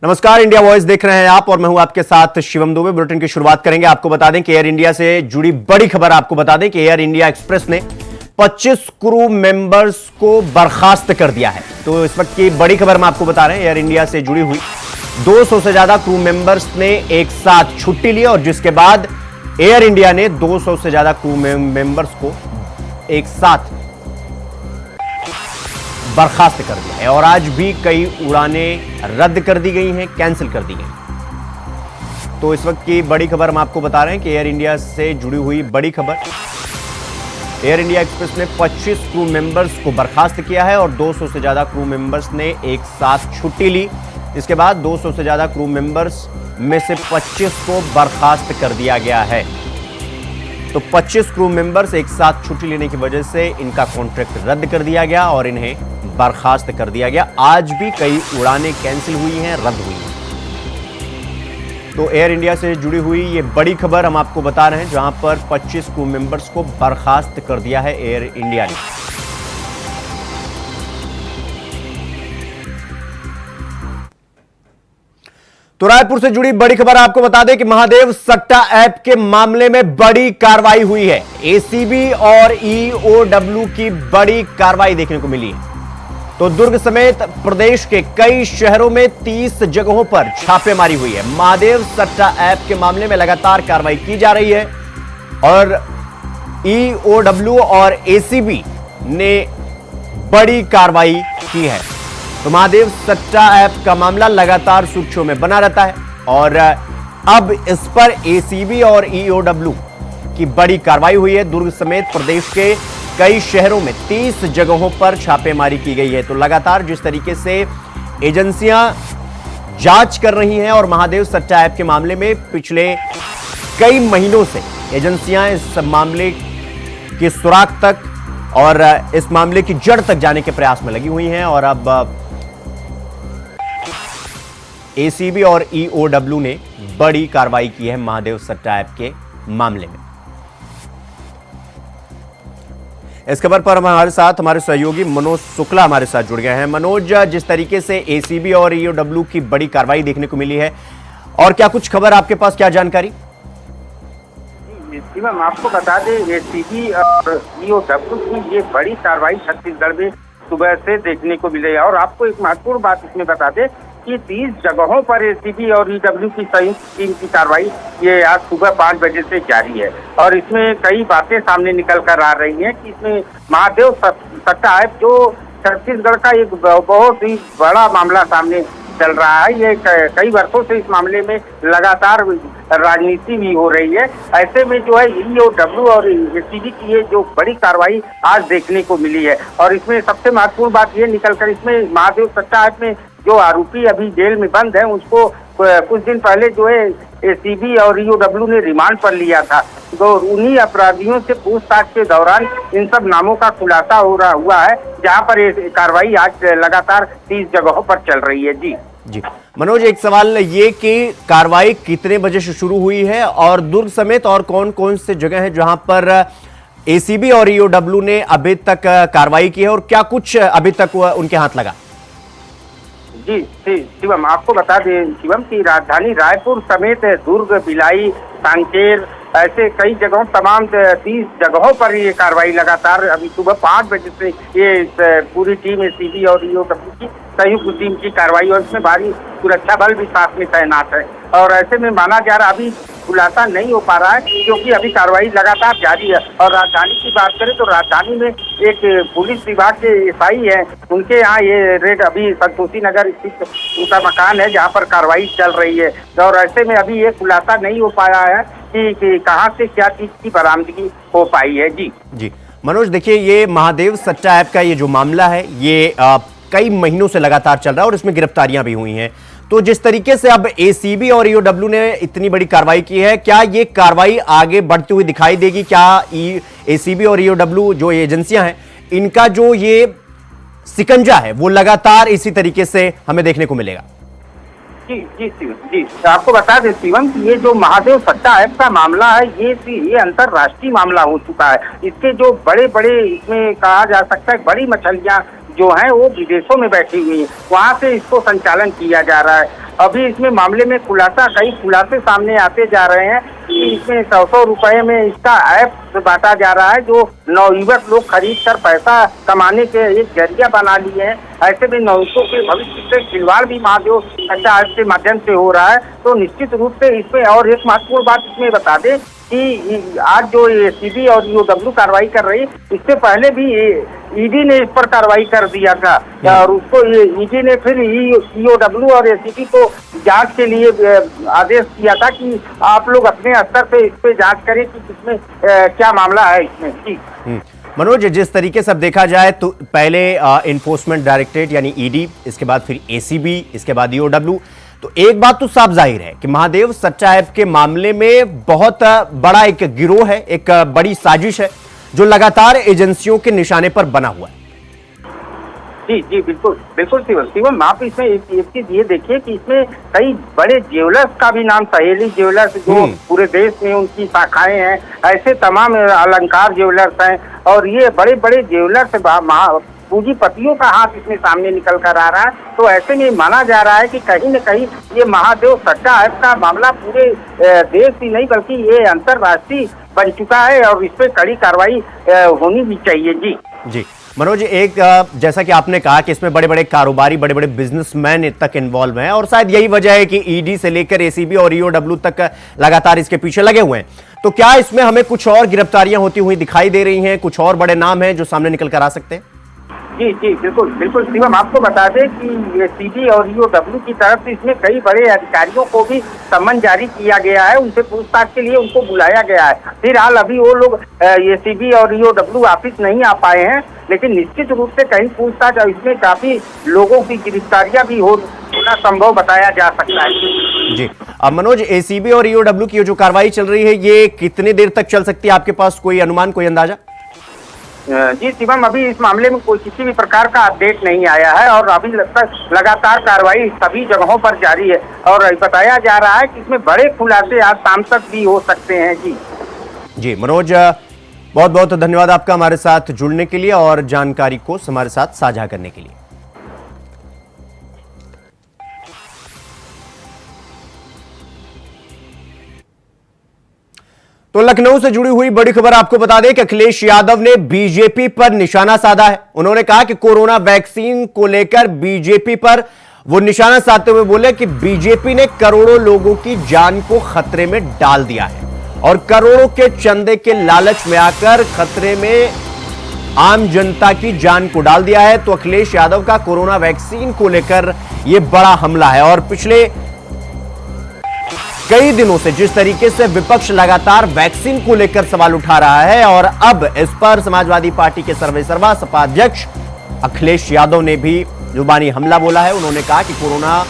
नमस्कार, India voice देख रहे हैं आप और मैं हूं आपके साथ शिवम दुबे। बुलेटिन की शुरुआत करेंगे। आपको बता दें कि एयर इंडिया से जुड़ी बड़ी खबर आपको बता दें कि एयर इंडिया एक्सप्रेस ने 25 क्रू मेंबर्स को बर्खास्त कर दिया है। तो इस वक्त की बड़ी खबर हम आपको बता रहे हैं, एयर इंडिया से जुड़ी हुई 200 से ज्यादा क्रू मेंबर्स ने एक साथ छुट्टी ली और जिसके बाद एयर इंडिया ने 200 से ज्यादा क्रू मेंबर्स को एक साथ बर्खास्त कर दिया है और आज भी कई उड़ानें रद्द कर दी गई हैं, कैंसिल कर दी गई। तो इस वक्त की बड़ी खबर हम आपको बता रहे हैं कि एयर इंडिया से जुड़ी हुई बड़ी खबर, एयर इंडिया एक्सप्रेस ने 25 क्रू मेंबर्स को बर्खास्त किया है और 200 से ज्यादा क्रू मेंबर्स ने एक साथ छुट्टी ली। इसके बाद 200 से ज्यादा क्रू मेंबर्स में से 25 को बर्खास्त कर दिया गया है। तो 25 क्रू मेंबर्स एक साथ छुट्टी लेने की वजह से इनका कॉन्ट्रैक्ट रद्द कर दिया गया और इन्हें बर्खास्त कर दिया गया। आज भी कई उड़ानें कैंसिल हुई हैं, रद्द हुई हैं। तो एयर इंडिया से जुड़ी हुई ये बड़ी खबर हम आपको बता रहे हैं, जहां पर 25 क्रू मेंबर्स को बर्खास्त कर दिया है एयर इंडिया ने। तो रायपुर से जुड़ी बड़ी खबर आपको बता दें कि महादेव सट्टा ऐप के मामले में बड़ी कार्रवाई हुई है। एसीबी और ईओडब्ल्यू की बड़ी कार्रवाई देखने को मिली है। तो दुर्ग समेत प्रदेश के कई शहरों में 30 जगहों पर छापेमारी हुई है। महादेव सट्टा ऐप के मामले में लगातार कार्रवाई की जा रही है और ईओडब्ल्यू और एसीबी ने बड़ी कार्रवाई की है। तो महादेव सट्टा ऐप का मामला लगातार सुर्खियों में बना रहता है और अब इस पर एसीबी और ईओडब्ल्यू की बड़ी कार्रवाई हुई है। दुर्ग समेत प्रदेश के कई शहरों में 30 जगहों पर छापेमारी की गई है। तो लगातार जिस तरीके से एजेंसियां जांच कर रही हैं और महादेव सट्टा ऐप के मामले में पिछले कई महीनों से एजेंसियां इस मामले के सुराग तक और इस मामले की जड़ तक जाने के प्रयास में लगी हुई हैं और अब एसीबी और ईओडब्ल्यू ने बड़ी कार्रवाई की है महादेव सट्टा ऐप के मामले में। इस खबर पर हमारे साथ हमारे सहयोगी मनोज शुक्ला हमारे साथ जुड़ गए हैं। मनोज, जिस तरीके से एसीबी और ईओडब्ल्यू की बड़ी कार्रवाई देखने को मिली है और क्या कुछ खबर आपके पास, क्या जानकारी? जी मैम, आपको बता दें एसीबी और ईओडब्ल्यू की ये बड़ी कार्रवाई छत्तीसगढ़ में सुबह से देखने को मिली है और आपको एक महत्वपूर्ण बात इसमें बता दें कि 30 जगहों पर एसीबी और ईओडब्ल्यू की संयुक्त टीम की कार्रवाई ये आज सुबह 5 बजे से जारी है और इसमें कई बातें सामने निकल कर आ रही हैं कि इसमें महादेव सट्टा ऐप जो छत्तीसगढ़ का एक बहुत ही बड़ा मामला सामने चल रहा है। ये कई वर्षों से इस मामले में लगातार राजनीति भी हो रही है। ऐसे में जो है ईओडब्ल्यू और एसीबी की ये जो बड़ी कार्रवाई आज देखने को मिली है और इसमें सबसे महत्वपूर्ण बात ये निकलकर इसमें महादेव सट्टा ऐप में जो आरोपी अभी जेल में बंद है उसको कुछ दिन पहले जो है एसीबी और ईओडब्ल्यू ने रिमांड पर लिया था। तो उन्हीं अपराधियों से पूछताछ के दौरान इन सब नामों का खुलासा हुआ है, जहां पर ये कार्रवाई आज लगातार 30 जगहों पर चल रही है। जी मनोज, एक सवाल ये कि कार्रवाई कितने बजे से शुरू हुई है और दुर्ग समेत और कौन कौन से जगह है जहां पर एसीबी और ईओडब्ल्यू ने अभी तक कार्रवाई की है और क्या कुछ अभी तक उनके हाथ लगा? जी शिवम, आपको बता दें शिवम की राजधानी रायपुर समेत दुर्ग, भिलाई, कांकेर ऐसे कई जगहों तमाम 30 जगहों पर ये कार्रवाई लगातार अभी सुबह 5 बजे से ये पूरी टीम एसीबी और ईओडब्ल्यू की संयुक्त टीम की कार्रवाई और इसमें भारी सुरक्षा बल भी साथ में तैनात है और ऐसे में माना जा रहा अभी खुलासा नहीं हो पा रहा है क्योंकि अभी कार्रवाई लगातार जारी है। और राजधानी की बात करें तो राजधानी में एक पुलिस विभाग के एसआई है, उनके यहाँ ये रेड अभी संतोषी नगर स्थित उनका मकान है जहाँ पर कार्रवाई चल रही है और ऐसे में अभी ये खुलासा नहीं हो पाया है कि कहाँ से क्या चीज की बरामदगी हो पाई है। जी मनोज, देखिए ये महादेव सट्टा ऐप का ये जो मामला है ये कई महीनों से लगातार चल रहा है और इसमें गिरफ्तारियां भी हुई हैं। तो जिस तरीके से अब एसीबी और ईओडब्ल्यू ने इतनी बड़ी कार्रवाई की है, क्या ये कार्रवाई आगे बढ़ती हुई दिखाई देगी? क्या एसीबी और ईओडब्ल्यू जो एजेंसियां हैं इनका जो ये सिकंजा है वो लगातार इसी तरीके से हमें देखने को मिलेगा? जी आपको बता दें शिवम कि ये जो महादेव सट्टा ऐप का मामला है ये अंतरराष्ट्रीय मामला हो चुका है। इसके जो बड़े इसमें कहा जा सकता है बड़ी मछलियां जो हैं वो विदेशों में बैठी हुई हैं, वहाँ से इसको संचालन किया जा रहा है अभी इसमें मामले में कई खुलासे सामने आते जा रहे हैं कि इसमें 100 रुपए में इसका ऐप बांटा जा रहा है, जो नवयुवक लोग खरीद कर पैसा कमाने के एक जरिया बना लिए हैं। ऐसे में नवयुवकों के भविष्य से खिलवाड़ भी महादेव सट्टा ऐप के माध्यम से हो रहा है। तो निश्चित रूप से इसमें और एक महत्वपूर्ण बात इसमें बता दें कि आज जो एसीबी और ईओडब्ल्यू कार्रवाई कर रही, इससे पहले भी ईडी ने इस पर कार्रवाई कर दिया था और उसको ईडी ने फिर ईओडब्ल्यू और एसीबी को जांच के लिए आदेश दिया था कि आप लोग अपने स्तर पे इस पे जांच करें कि इसमें क्या मामला है इसमें। जी मनोज, जिस तरीके से अब देखा जाए तो पहले इन्फोर्समेंट डायरेक्टरेट यानी ईडी, इसके बाद फिर एसीबी, इसके बाद ईओडब्ल्यू, तो एक बात तो साफ जाहिर है कि महादेव सट्टा ऐप के मामले में बहुत बड़ा एक गिरोह है, एक बड़ी साजिश है जो लगातार एजेंसियों के निशाने पर बना हुआ है। जी जी बिल्कुल बिल्कुल शिवम, आप इसमें एक चीज ये देखिए कि इसमें कई बड़े ज्वेलर्स का भी नाम, सहेली ज्वेलर्स जो पूरे देश में उनकी शाखाएं हैं, ऐसे तमाम अलंकार ज्वेलर्स हैं और ये बड़े बड़े ज्वेलर्स पूंजीपतियों का हाथ इसमें सामने निकल कर आ रहा है। तो ऐसे में माना जा रहा है कि कहीं न कहीं ये महादेव सट्टा ऐप का मामला पूरे देश ही नहीं बल्कि ये अंतर्राष्ट्रीय बन चुका है और इस पर कड़ी कार्रवाई होनी भी चाहिए। जी जी मनोज, एक जैसा कि आपने कहा कि इसमें बड़े बड़े कारोबारी, बड़े बड़े बिजनेसमैन तक इन्वॉल्व हैं और शायद यही वजह है कि ईडी से लेकर एसीबी और ईओडब्ल्यू तक लगातार इसके पीछे लगे हुए हैं। तो क्या इसमें हमें कुछ और गिरफ्तारियां होती हुई दिखाई दे रही हैं, कुछ और बड़े नाम हैं जो सामने निकल कर आ सकते हैं? जी जी बिल्कुल बिल्कुल शिवम, आपको बता दें कि सीबी और ईओडब्ल्यू की तरफ से इसमें कई बड़े अधिकारियों को भी सम्मन जारी किया गया है, उनसे पूछताछ के लिए उनको बुलाया गया है। फिलहाल अभी वो लोग सीबी और ईओडब्ल्यू ऑफिस नहीं आ पाए हैं, लेकिन निश्चित रूप से कहीं पूछताछ और इसमें काफी लोगों की गिरफ्तारियां भी होना संभव बताया जा सकता है। जी अब मनोज, एसीबी और ईओडब्ल्यू की जो कार्रवाई चल रही है ये कितनी देर तक चल सकती है? आपके पास कोई अनुमान, कोई अंदाजा? जी शिवम, अभी इस मामले में कोई किसी भी प्रकार का अपडेट नहीं आया है और अभी तक लगातार कार्रवाई सभी जगहों पर जारी है और बताया जा रहा है कि इसमें बड़े खुलासे आज शाम तक भी हो सकते हैं। जी मनोज, बहुत बहुत धन्यवाद आपका हमारे साथ जुड़ने के लिए और जानकारी को हमारे साथ साझा करने के लिए। तो लखनऊ से जुड़ी हुई बड़ी खबर आपको बता दें कि अखिलेश यादव ने बीजेपी पर निशाना साधा है। उन्होंने कहा कि कोरोना वैक्सीन को लेकर बीजेपी पर वो निशाना साधते हुए बोले कि बीजेपी ने करोड़ों लोगों की जान को खतरे में डाल दिया है और करोड़ों के चंदे के लालच में आकर खतरे में आम जनता की जान को डाल दिया है। तो अखिलेश यादव का कोरोना वैक्सीन को लेकर यह बड़ा हमला है और पिछले कई दिनों से जिस तरीके से विपक्ष लगातार वैक्सीन को लेकर सवाल उठा रहा है और अब इस पर समाजवादी पार्टी के सर्वेसर्वा सपा अध्यक्ष अखिलेश यादव ने भी जुबानी हमला बोला है। उन्होंने कहा कि कोरोना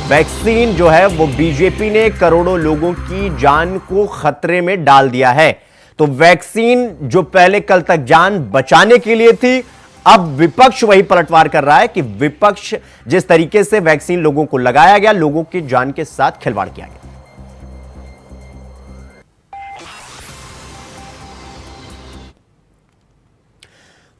वैक्सीन जो है वो बीजेपी ने करोड़ों लोगों की जान को खतरे में डाल दिया है। तो वैक्सीन जो पहले कल तक जान बचाने के लिए थी, अब विपक्ष वही पलटवार कर रहा है कि विपक्ष जिस तरीके से वैक्सीन लोगों को लगाया गया, लोगों की जान के साथ खिलवाड़ किया गया।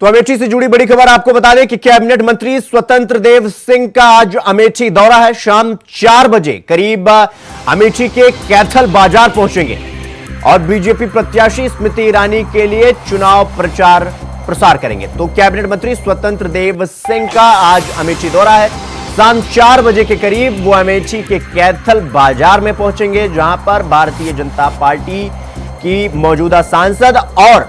तो अमेठी से जुड़ी बड़ी खबर आपको बता दें कि कैबिनेट मंत्री स्वतंत्र देव सिंह का आज अमेठी दौरा है। शाम 4 बजे करीब अमेठी के कैथल बाजार पहुंचेंगे और बीजेपी प्रत्याशी स्मृति ईरानी के लिए चुनाव प्रचार प्रसार करेंगे। तो कैबिनेट मंत्री स्वतंत्र देव सिंह का आज अमेठी दौरा है। शाम 4 बजे के करीब वो अमेठी के कैथल बाजार में पहुंचेंगे, जहां पर भारतीय जनता पार्टी की मौजूदा सांसद और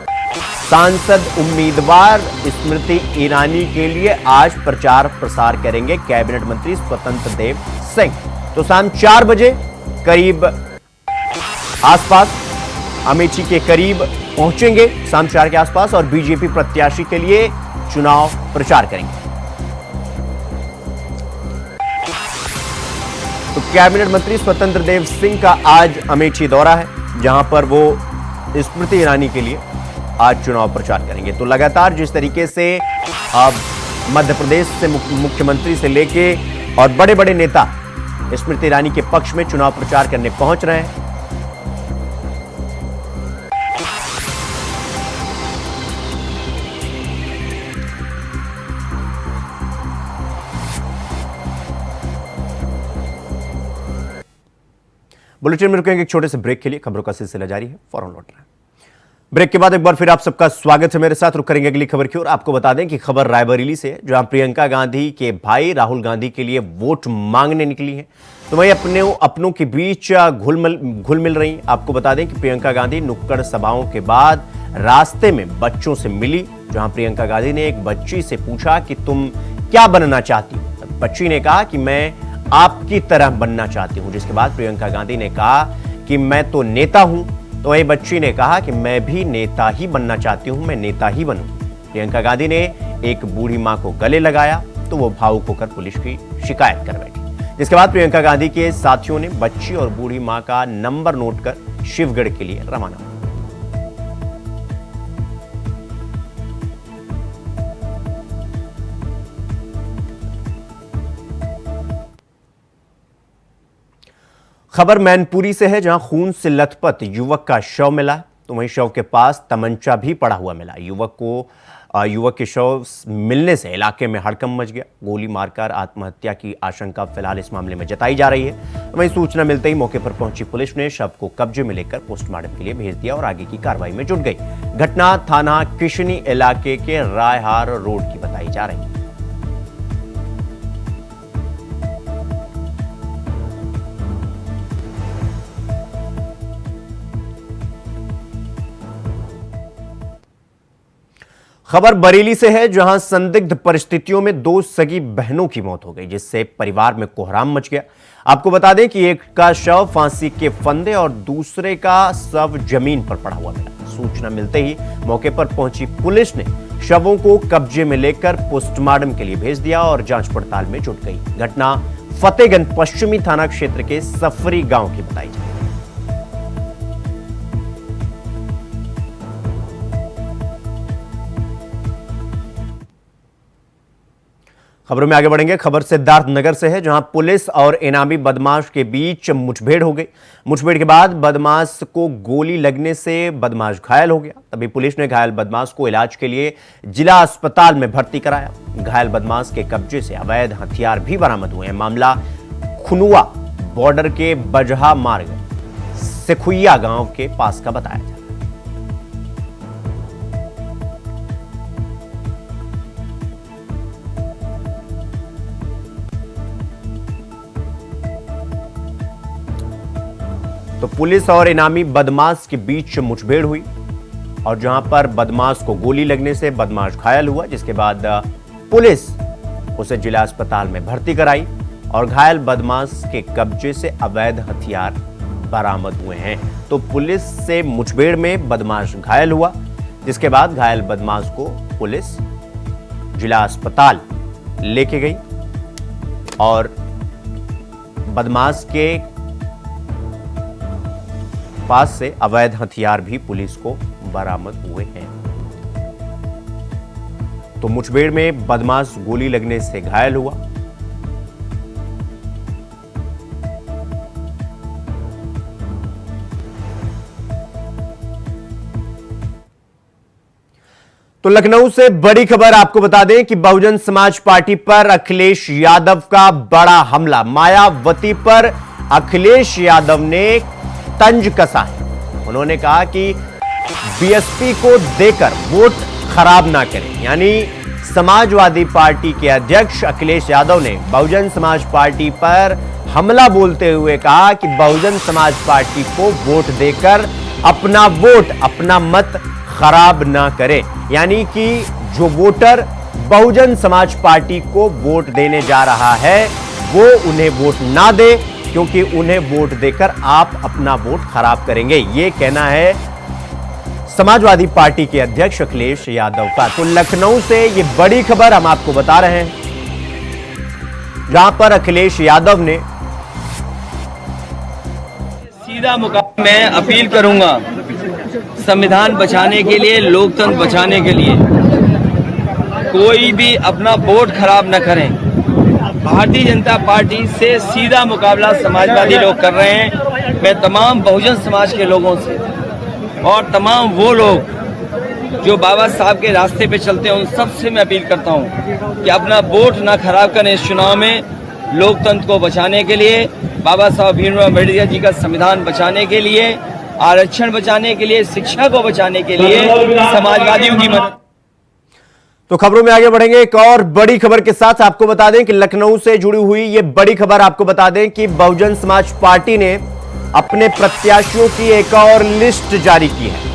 सांसद उम्मीदवार स्मृति ईरानी के लिए आज प्रचार प्रसार करेंगे कैबिनेट मंत्री स्वतंत्र देव सिंह। तो शाम 4 बजे करीब आसपास अमेठी के करीब पहुंचेंगे, शाम 4 के आसपास, और बीजेपी प्रत्याशी के लिए चुनाव प्रचार करेंगे। तो कैबिनेट मंत्री स्वतंत्र देव सिंह का आज अमेठी दौरा है, जहां पर वो स्मृति ईरानी के लिए आज चुनाव प्रचार करेंगे। तो लगातार जिस तरीके से अब मध्य प्रदेश से मुख्यमंत्री से लेके और बड़े बड़े नेता स्मृति ईरानी के पक्ष में चुनाव प्रचार करने पहुंच रहे हैं, बुलेटिन में रुकेंगे एक छोटे से ब्रेक के लिए। खबरों का सिलसिला जारी है, फौरन लौट रहे हैं। ब्रेक के बाद एक बार फिर आप सबका स्वागत है मेरे साथ। रुक करेंगे अगली खबर की ओर। आपको बता दें कि खबर रायबरेली से है, जहां प्रियंका गांधी के भाई राहुल गांधी के लिए वोट मांगने निकली हैं, तो वही अपनों के बीच घुल मिल रही। आपको बता दें कि प्रियंका गांधी नुक्कड़ सभाओं के बाद रास्ते में बच्चों से मिली, जहां प्रियंका गांधी ने एक बच्ची से पूछा कि तुम क्या बनना चाहती हो। बच्ची ने कहा कि मैं आपकी तरह बनना चाहती हूं, जिसके बाद प्रियंका गांधी ने कहा कि मैं तो नेता हूं, तो वही बच्ची ने कहा कि मैं भी नेता ही बनना चाहती हूं, मैं नेता ही बनूं। प्रियंका गांधी ने एक बूढ़ी मां को गले लगाया तो वो भावुक होकर पुलिस की शिकायत कर बैठी, जिसके बाद प्रियंका गांधी के साथियों ने बच्ची और बूढ़ी मां का नंबर नोट कर शिवगढ़ के लिए रवाना हुआ। खबर मैनपुरी से है, जहां खून से लथपथ युवक का शव मिला, तो वहीं शव के पास तमंचा भी पड़ा हुआ मिला। युवक के शव मिलने से इलाके में हड़कंप मच गया। गोली मारकर आत्महत्या की आशंका फिलहाल इस मामले में जताई जा रही है। वहीं सूचना मिलते ही मौके पर पहुंची पुलिस ने शव को कब्जे में लेकर पोस्टमार्टम के लिए भेज दिया और आगे की कार्रवाई में जुट गई। घटना थाना किशनी इलाके के रायहार रोड की बताई जा रही है। खबर बरेली से है, जहां संदिग्ध परिस्थितियों में दो सगी बहनों की मौत हो गई, जिससे परिवार में कोहराम मच गया। आपको बता दें कि एक का शव फांसी के फंदे और दूसरे का शव जमीन पर पड़ा हुआ मिला। सूचना मिलते ही मौके पर पहुंची पुलिस ने शवों को कब्जे में लेकर पोस्टमार्टम के लिए भेज दिया और जांच पड़ताल में जुट गई। घटना फतेहगंज पश्चिमी थाना क्षेत्र के सफरी गांव की बताई जाती है। खबरों में आगे बढ़ेंगे। खबर सिद्धार्थनगर से है, जहां पुलिस और इनामी बदमाश के बीच मुठभेड़ हो गई। मुठभेड़ के बाद बदमाश को गोली लगने से बदमाश घायल हो गया। तभी पुलिस ने घायल बदमाश को इलाज के लिए जिला अस्पताल में भर्ती कराया। घायल बदमाश के कब्जे से अवैध हथियार भी बरामद हुए हैं। मामला खुनुआ बॉर्डर के बजहा मार्ग सिखुइया गांव के पास का बताया जाता है। तो पुलिस और इनामी बदमाश के बीच मुठभेड़ हुई और जहां पर बदमाश को गोली लगने से बदमाश घायल हुआ, जिसके बाद पुलिस उसे जिला अस्पताल में भर्ती कराई और घायल बदमाश के कब्जे से अवैध हथियार बरामद हुए हैं। तो पुलिस से मुठभेड़ में बदमाश घायल हुआ, जिसके बाद घायल बदमाश को पुलिस जिला अस्पताल लेके गई और बदमाश के पास से अवैध हथियार भी पुलिस को बरामद हुए हैं। तो मुठभेड़ में बदमाश गोली लगने से घायल हुआ। तो लखनऊ से बड़ी खबर आपको बता दें कि बहुजन समाज पार्टी पर अखिलेश यादव का बड़ा हमला। मायावती पर अखिलेश यादव ने तंज कसा है। उन्होंने कहा कि बीएसपी को देकर वोट खराब ना करें। यानी समाजवादी पार्टी के अध्यक्ष अखिलेश यादव ने बहुजन समाज पार्टी पर हमला बोलते हुए कहा कि बहुजन समाज पार्टी को वोट देकर अपना मत खराब ना करें। यानी कि जो वोटर बहुजन समाज पार्टी को वोट देने जा रहा है वो उन्हें वोट ना दे, क्योंकि उन्हें वोट देकर आप अपना वोट खराब करेंगे। ये कहना है समाजवादी पार्टी के अध्यक्ष अखिलेश यादव का। तो लखनऊ से ये बड़ी खबर हम आपको बता रहे हैं, जहां पर अखिलेश यादव ने सीधा मुकाबला मैं अपील करूंगा संविधान बचाने के लिए, लोकतंत्र बचाने के लिए कोई भी अपना वोट खराब न करें। भारतीय जनता पार्टी से सीधा मुकाबला समाजवादी लोग कर रहे हैं। मैं तमाम बहुजन समाज के लोगों से और तमाम वो लोग जो बाबा साहब के रास्ते पे चलते हैं उन सब से मैं अपील करता हूं कि अपना वोट ना खराब करें इस चुनाव में। लोकतंत्र को बचाने के लिए, बाबा साहब भीमराव अम्बेडकर जी का संविधान बचाने के लिए, आरक्षण बचाने के लिए, शिक्षा को बचाने के लिए समाजवादियों की मदद। तो खबरों में आगे बढ़ेंगे। एक और बड़ी खबर के साथ आपको बता दें कि लखनऊ से जुड़ी हुई ये बड़ी खबर आपको बता दें कि बहुजन समाज पार्टी ने अपने प्रत्याशियों की एक और लिस्ट जारी की है।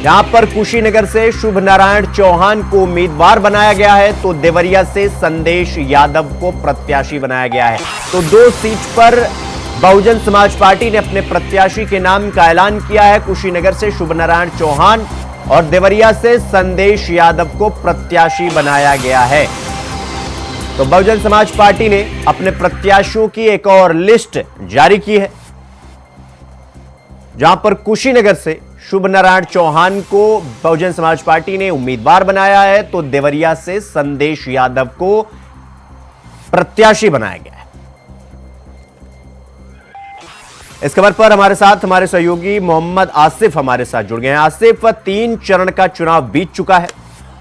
यहां पर कुशीनगर से शुभ नारायण चौहान को उम्मीदवार बनाया गया है, तो देवरिया से संदेश यादव को प्रत्याशी बनाया गया है। तो 2 सीट पर बहुजन समाज पार्टी ने अपने प्रत्याशी के नाम का ऐलान किया है। कुशीनगर से शुभ नारायण चौहान और देवरिया से संदेश यादव को प्रत्याशी बनाया गया है। तो बहुजन समाज पार्टी ने अपने प्रत्याशियों की एक और लिस्ट जारी की है, जहां पर कुशीनगर से शुभ नारायण चौहान को बहुजन समाज पार्टी ने उम्मीदवार बनाया है, तो देवरिया से संदेश यादव को प्रत्याशी बनाया गया है। इस खबर पर हमारे साथ हमारे सहयोगी मोहम्मद आसिफ हमारे साथ जुड़ गए हैं। आसिफ, 3 चरण का चुनाव बीत चुका है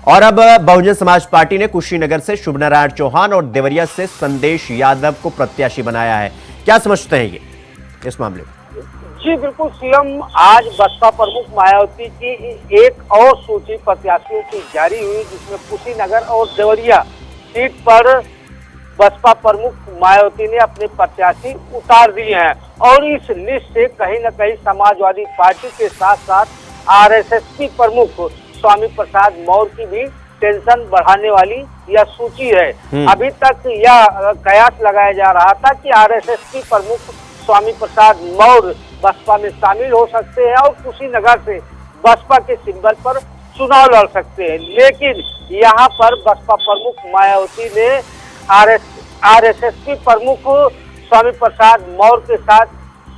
और अब बहुजन समाज पार्टी ने कुशीनगर से शुभ नारायण चौहान और देवरिया से संदेश यादव को प्रत्याशी बनाया है। क्या समझते हैं ये इस मामले में? जी बिल्कुल सीएम, आज बसपा प्रमुख मायावती की एक और सूची प्रत्याशियों की जारी हुई, जिसमें कुशीनगर और देवरिया सीट पर बसपा प्रमुख मायावती ने अपने प्रत्याशी उतार दिए हैं। और इस लिस्ट से कहीं न कहीं समाजवादी पार्टी के साथ साथ आरएसएस की प्रमुख स्वामी प्रसाद मौर्य की भी टेंशन बढ़ाने वाली यह सूची है। अभी तक यह कयास लगाया जा रहा था कि आरएसएस की प्रमुख स्वामी प्रसाद मौर्य बसपा में शामिल हो सकते हैं और कुशीनगर से बसपा के सिंबल पर चुनाव लड़ सकते हैं, लेकिन यहाँ पर बसपा प्रमुख मायावती ने आरएसएस की प्रमुख स्वामी प्रसाद मौर्य के साथ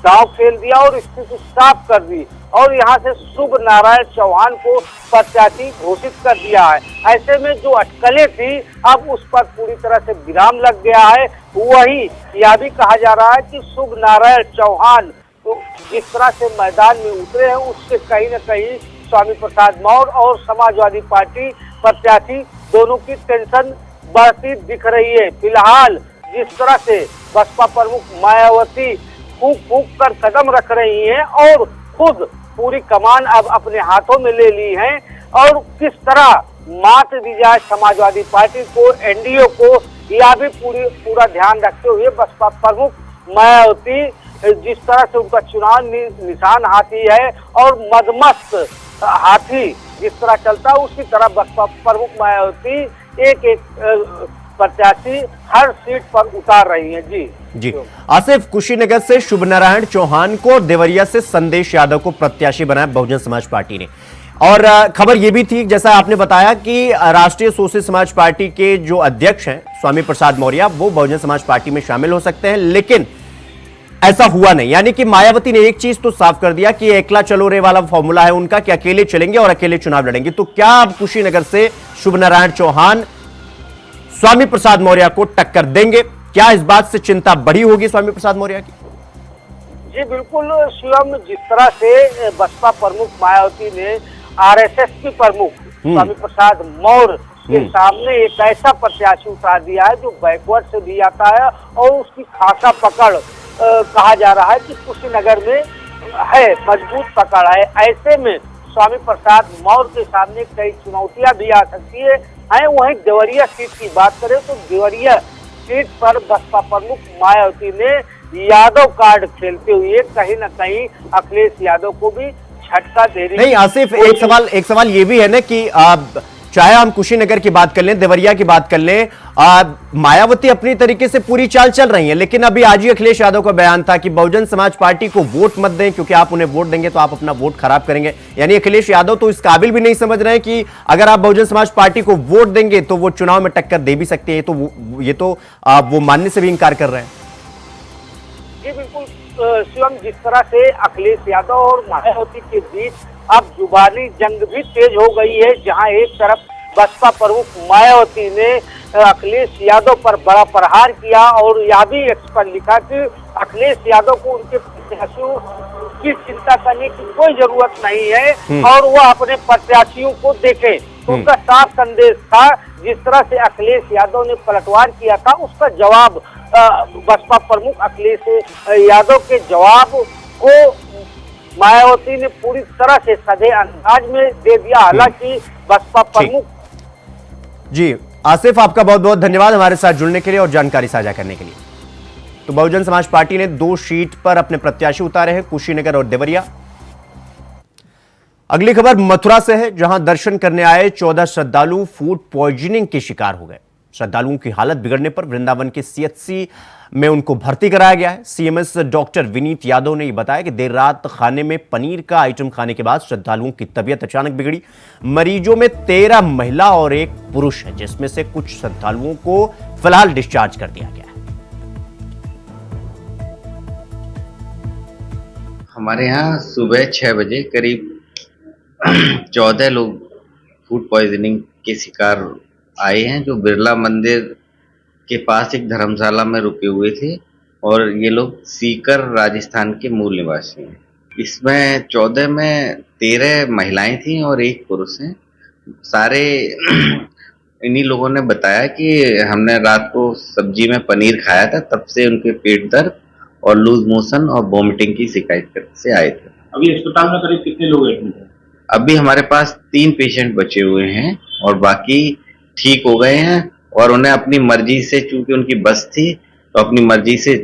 दांव खेल दिया और स्थिति साफ कर दी और यहाँ से शुभ नारायण चौहान को प्रत्याशी घोषित कर दिया है। ऐसे में जो अटकलें थी, अब उस पर पूरी तरह से विराम लग गया है। वही यह भी कहा जा रहा है कि शुभ नारायण चौहान तो जिस तरह से मैदान में उतरे हैं, उससे कहीं न कहीं स्वामी प्रसाद मौर्य और समाजवादी पार्टी प्रत्याशी दोनों की टेंशन बढ़ती दिख रही है। फिलहाल जिस तरह से बसपा प्रमुख मायावती फूंक फूंक कर कदम रख रही हैं और खुद पूरी कमान अब अपने हाथों में ले ली हैं, और किस तरह मात दी जाए समाजवादी पार्टी को, एनडीए को, यह भी पूरा ध्यान रखते हुए बसपा प्रमुख मायावती जिस तरह से उनका चुनाव निशान हाथी है और मदमस्त हाथी जिस तरह चलता है, उसी तरह बसपा प्रमुख मायावती एक एक प्रत्याशी हर सीट पर उतार रही हैं। जी आसिफ, कुशीनगर से शुभ नारायण चौहान को और देवरिया से संदेश यादव को प्रत्याशी बनाया बहुजन समाज पार्टी ने। और खबर यह भी थी, जैसा आपने बताया, कि राष्ट्रीय सोशलिस्ट समाज पार्टी के जो अध्यक्ष हैं स्वामी प्रसाद मौर्य, वो बहुजन समाज पार्टी में शामिल हो सकते हैं, लेकिन ऐसा हुआ नहीं। यानी कि मायावती ने एक चीज तो साफ कर दिया कि एकला चलो रे वाला फॉर्मूला है उनका, कि अकेले चलेंगे और अकेले चुनाव लड़ेंगे। तो क्या अब कुशीनगर से शुभ नारायण चौहान स्वामी प्रसाद मौर्य को टक्कर देंगे? क्या इस बात से चिंता बढ़ी होगी स्वामी प्रसाद मौर्य की? जी बिल्कुल शिवम, जिस तरह से बसपा प्रमुख मायावती ने आरएसएस की प्रमुख स्वामी प्रसाद मौर्य के सामने एक ऐसा प्रत्याशी उतार दिया है जो बैकवर्ड से भी आता है और उसकी खासा पकड़ कहा जा रहा है कि कुशीनगर में है, मजबूत पकड़ है। ऐसे में स्वामी प्रसाद मौर्य के सामने कई चुनौतियां भी आ सकती है। वहीं देवरिया सीट की बात करें तो देवरिया सीट पर बसपा प्रमुख मायावती ने यादव कार्ड खेलते हुए कहीं न कहीं अखिलेश यादव को भी झटका दे रही है। नहीं आसिफ, एक सवाल ये भी है ना कि चाहे हम कुशीनगर की बात कर लें, देवरिया की बात कर लें, मायावती अपनी तरीके से पूरी चाल चल रही है, लेकिन अभी आज ही अखिलेश यादव का बयान था कि बहुजन समाज पार्टी को वोट मत दें, क्योंकि आप उन्हें वोट देंगे तो आप अपना वोट खराब करेंगे। यानी अखिलेश यादव तो इस काबिल भी नहीं समझ रहे हैं कि अगर आप बहुजन समाज पार्टी को वोट देंगे तो वो चुनाव में टक्कर दे भी सकते हैं। ये तो वो मानने से भी इंकार कर रहे हैं। जी बिल्कुल शिवम, जिस तरह से अखिलेश यादव और मायावती के बीच अब जुबानी जंग भी तेज हो गई है, जहां एक तरफ बसपा प्रमुख मायावती ने अखिलेश यादव पर बड़ा प्रहार किया और यह भी एक्स पर लिखा कि अखिलेश यादव को उनके प्रत्याशियों की चिंता करने की कोई जरूरत नहीं है और वह अपने प्रत्याशियों को देखे। तो उनका साफ संदेश था। जिस तरह से अखिलेश यादव ने पलटवार किया था, उसका जवाब बसपा प्रमुख अखिलेश यादव के जवाब को मायावती ने पूरी तरह से सधे अंदाज में दे दिया। हालांकि बसपा प्रमुख जी आसिफ, आपका बहुत बहुत धन्यवाद हमारे साथ जुड़ने के लिए और जानकारी साझा करने के लिए। तो बहुजन समाज पार्टी ने 2 सीट पर अपने प्रत्याशी उतारे हैं, कुशीनगर और देवरिया। अगली खबर मथुरा से है, जहां दर्शन करने आए 14 श्रद्धालु फूड पॉइजनिंग के शिकार हो गए। श्रद्धालुओं की हालत बिगड़ने पर वृंदावन के सीएचसी में उनको भर्ती कराया गया है। सीएमएस डॉक्टर विनीत यादव ने बताया कि देर रात खाने में पनीर का आइटम खाने के बाद श्रद्धालुओं की तबीयत अचानक बिगड़ी। मरीजों में 13 महिला और 1 पुरुष है, जिसमें से कुछ श्रद्धालुओं को फिलहाल डिस्चार्ज कर दिया गया है। हमारे यहाँ सुबह 6 बजे करीब 14 लोग फूड पॉइजनिंग के शिकार आए हैं, जो बिरला मंदिर के पास एक धर्मशाला में रुके हुए थे और ये लोग सीकर राजस्थान के मूल निवासी हैं। इसमें 14 में 13 महिलाएं थीं और 1 पुरुष हैं। सारे इन्हीं लोगों ने बताया कि हमने रात को सब्जी में पनीर खाया था, तब से उनके पेट दर्द और लूज मोशन और वॉमिटिंग की शिकायत से आए थे। अभी अस्पताल में करीब कितने लोग एडमिट हैं? अभी हमारे पास 3 पेशेंट बचे हुए हैं और बाकी ठीक हो गए हैं और उन्हें अपनी मर्जी से, चूंकि उनकी बस थी तो अपनी मर्जी से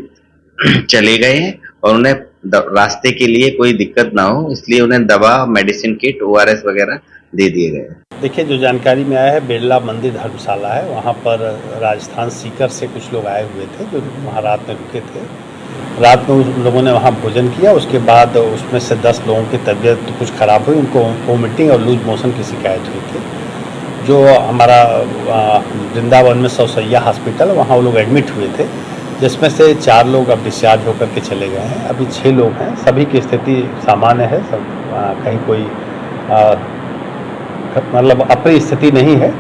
चले गए हैं और उन्हें रास्ते के लिए कोई दिक्कत ना हो इसलिए उन्हें दवा, मेडिसिन किट, ORS वगैरह दे दिए गए। देखिए, जो जानकारी में आया है, बिरला मंदिर धर्मशाला है, वहाँ पर राजस्थान सीकर से कुछ लोग आए हुए थे जो वहाँ रात में रुके थे। रात में उन लोगों ने वहाँ भोजन किया, उसके बाद उसमें से 10 लोगों की तबीयत कुछ ख़राब हुई, उनको वोमिटिंग और लूज मोशन की शिकायत हुई थी। जो हमारा वृंदावन में सौसैया हॉस्पिटल, वहाँ वो लोग एडमिट हुए थे, जिसमें से 4 लोग अब डिस्चार्ज होकर के चले गए हैं। अभी 6 लोग हैं, सभी की स्थिति सामान्य है, सब कहीं कोई मतलब अप्रिय स्थिति नहीं है।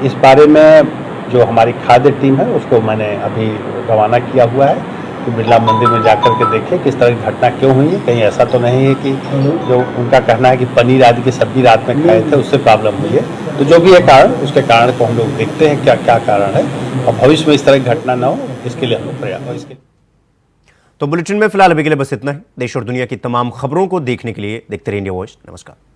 इस बारे में जो हमारी खाद्य टीम है उसको मैंने अभी रवाना किया हुआ है कि बिरला मंदिर में जाकर के देखें किस तरह की घटना क्यों हुई है। कहीं ऐसा तो नहीं है कि जो उनका कहना है कि पनीर आदि की सब्जी रात में खाए थे उससे प्रॉब्लम हुई है। तो जो भी है कारण, उसके कारण को हम लोग देखते हैं क्या क्या कारण है और भविष्य में इस तरह की घटना न हो, इसके लिए हम लोग प्रयास। इसके तो बुलेटिन में फिलहाल अभी के लिए बस इतना ही। देश और दुनिया की तमाम खबरों को देखने के लिए देखते रहिए इंडिया वॉइस। नमस्कार।